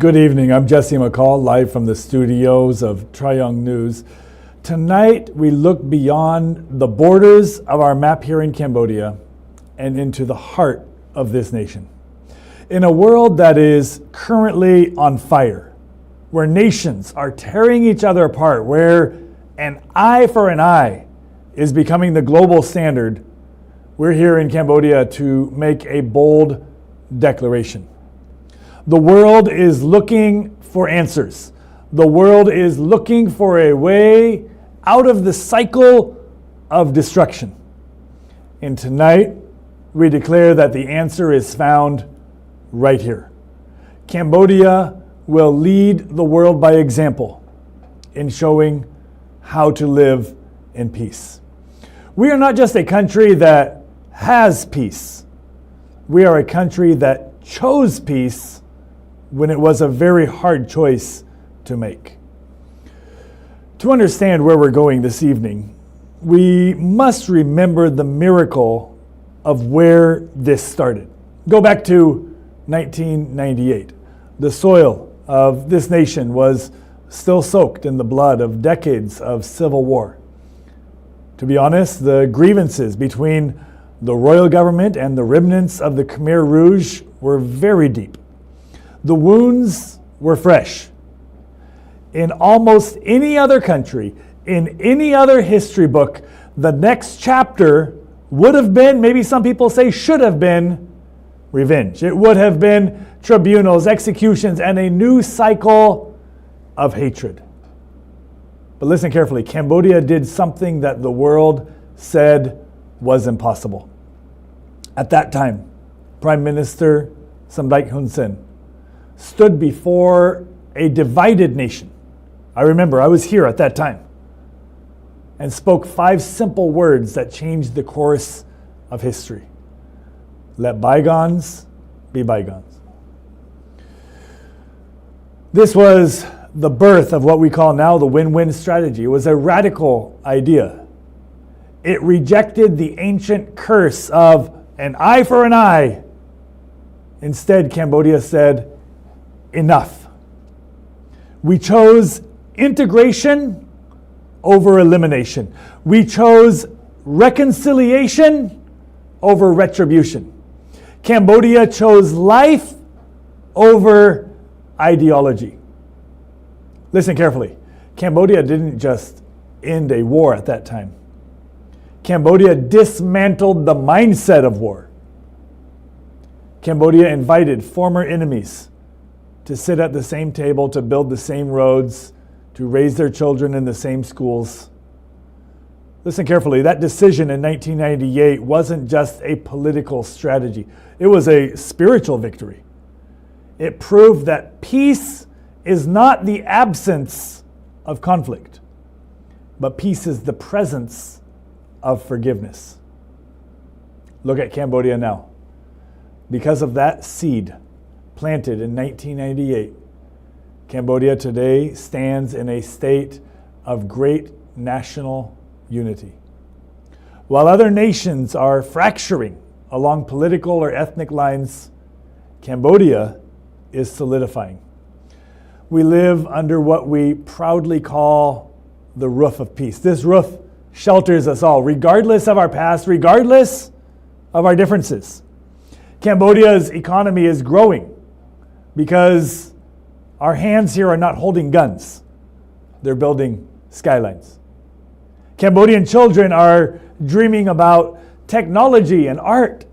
Good evening. I'm Jesse McCall, live from the studios of Triung News. Tonight, we look beyond the borders of our map here in Cambodia and into the heart of this nation. In a world that is currently on fire, where nations are tearing each other apart, where an eye for an eye is becoming the global standard, we're here in Cambodia to make a bold declaration. The world is looking for answers. The world is looking for a way out of the cycle of destruction. And tonight, we declare that the answer is found right here. Cambodia will lead the world by example in showing how to live in peace. We are not just a country that has peace. We are a country that chose peace when it was a very hard choice to make. To understand where we're going this evening, we must remember the miracle of where this started. Go back to 1998. The soil of this nation was still soaked in the blood of decades of civil war. To be honest, the grievances between the royal government and the remnants of the Khmer Rouge were very deep. The wounds were fresh. In almost any other country, in any other history book, the next chapter would have been, maybe some people say should have been, revenge. It would have been tribunals, executions, and a new cycle of hatred. But listen carefully, Cambodia did something that the world said was impossible. At that time, Prime Minister Samdech Hun Sen stood before a divided nation. I remember I was here at that time and spoke 5 simple words that changed the course of history. Let bygones be bygones. This was the birth of what we call now the win-win strategy. It was a radical idea. It rejected the ancient curse of an eye for an eye. Instead, Cambodia said, enough. We chose integration over elimination. We chose reconciliation over retribution. Cambodia chose life over ideology. Listen carefully. Cambodia didn't just end a war at that time. Cambodia dismantled the mindset of war. Cambodia invited former enemies to sit at the same table, to build the same roads, to raise their children in the same schools. Listen carefully, that decision in 1998 wasn't just a political strategy. It was a spiritual victory. It proved that peace is not the absence of conflict, but peace is the presence of forgiveness. Look at Cambodia now. Because of that seed planted in 1998, Cambodia today stands in a state of great national unity. While other nations are fracturing along political or ethnic lines, Cambodia is solidifying. We live under what we proudly call the roof of peace. This roof shelters us all, regardless of our past, regardless of our differences. Cambodia's economy is growing because our hands here are not holding guns. They're building skylines. Cambodian children are dreaming about technology and art,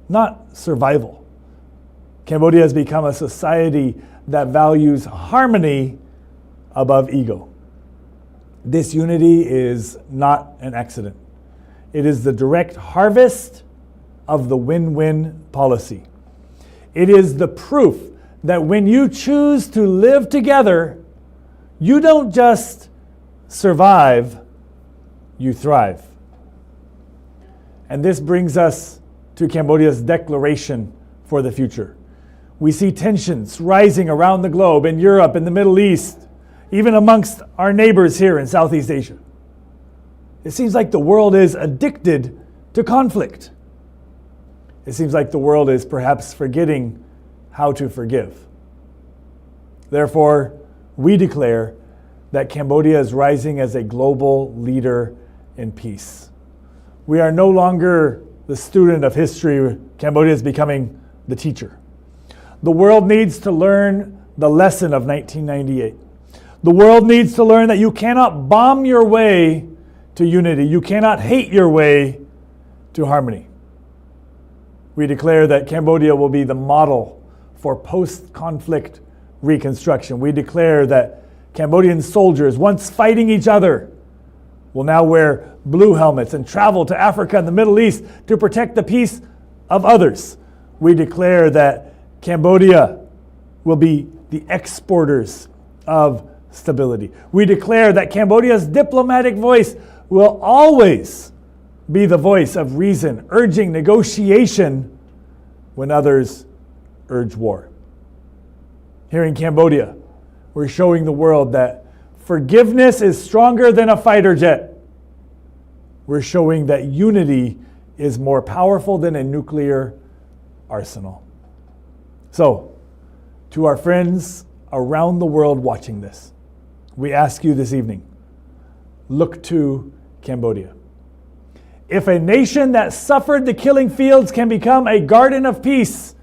not survival. Cambodia has become a society that values harmony above ego. This unity is not an accident. It is the direct harvest of the win-win policy. It is the proof that when you choose to live together, you don't just survive, you thrive. And this brings us to Cambodia's declaration for the future. We see tensions rising around the globe, in Europe, in the Middle East, even amongst our neighbors here in Southeast Asia. It seems like the world is addicted to conflict. It seems like the world is perhaps forgetting how to forgive. Therefore, we declare that Cambodia is rising as a global leader in peace. We are no longer the student of history. Cambodia is becoming the teacher. The world needs to learn the lesson of 1998. The world needs to learn that you cannot bomb your way to unity. You cannot hate your way to harmony. We declare that Cambodia will be the model for post-conflict reconstruction. We declare that Cambodian soldiers, once fighting each other, will now wear blue helmets and travel to Africa and the Middle East to protect the peace of others. We declare that Cambodia will be the exporters of stability. We declare that Cambodia's diplomatic voice will always be the voice of reason, urging negotiation when others urge war. Here in Cambodia, we're showing the world that forgiveness is stronger than a fighter jet. We're showing that unity is more powerful than a nuclear arsenal. So, to our friends around the world watching this, we ask you this evening, look to Cambodia. If a nation that suffered the killing fields can become a garden of peace,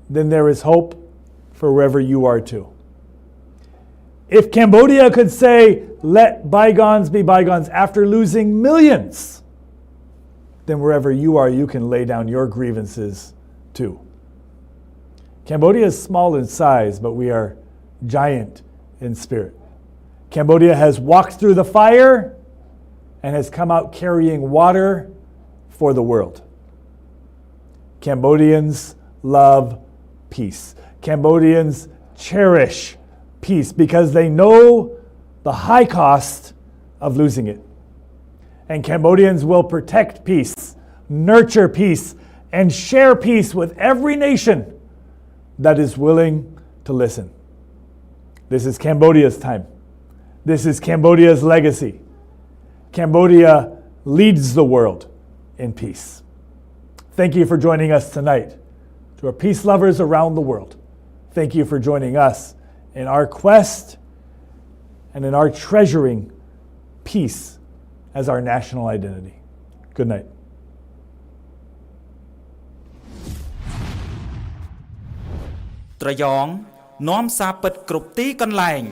then there is hope for wherever you are too. If Cambodia could say, let bygones be bygones after losing millions, then wherever you are, you can lay down your grievances too. Cambodia is small in size, but we are giant in spirit. Cambodia has walked through the fire and has come out carrying water for the world. Cambodians love peace. Cambodians cherish peace because they know the high cost of losing it. And Cambodians will protect peace, nurture peace, and share peace with every nation that is willing to listen. This is Cambodia's time. This is Cambodia's legacy. Cambodia leads the world in peace. Thank you for joining us tonight. To our peace lovers around the world, thank you for joining us in our quest and in our treasuring peace as our national identity. Good night. ត្រយ៉ងនាំសារពិតគ្រប់ទីកន្លែង